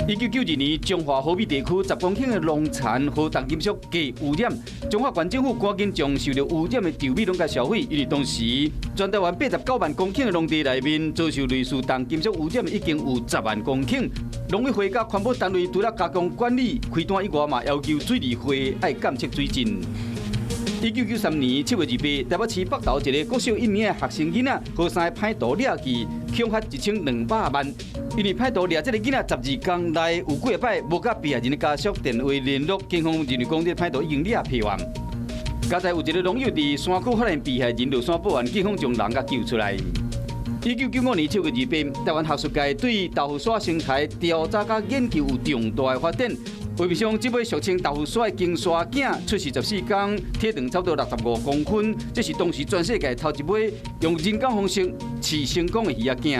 1992年，中华河美地区10公顷的农残和重金属加污染，中华县政府赶紧将受到污染的稻米拢甲销毁，因为当时全台湾89万公顷的农地内面，遭受类似重金属污染已经有10万公顷。农委会甲环保单位除了加强管理，开单以外嘛，要求水利会爱监测水质。1993年7月28日，台北市北投一个国小1年的学生囡仔，高三歹毒掠去，恐吓1200万。因为歹毒掠这个囡仔12天内有几摆无甲被害人的家属电话联络，警方认为讲这歹毒已经掠破案。加在有一个农友伫山区发现被害人落山报案，警方将人甲救出来。1995年7月28日，台湾学术界对豆腐沙生态调查甲研究有重大的发展。画面上，这尾俗称豆腐沙的金沙颈出世14天，体长差不多65公分，这是当时全世界头一尾用人工方式饲成功的鱼仔颈。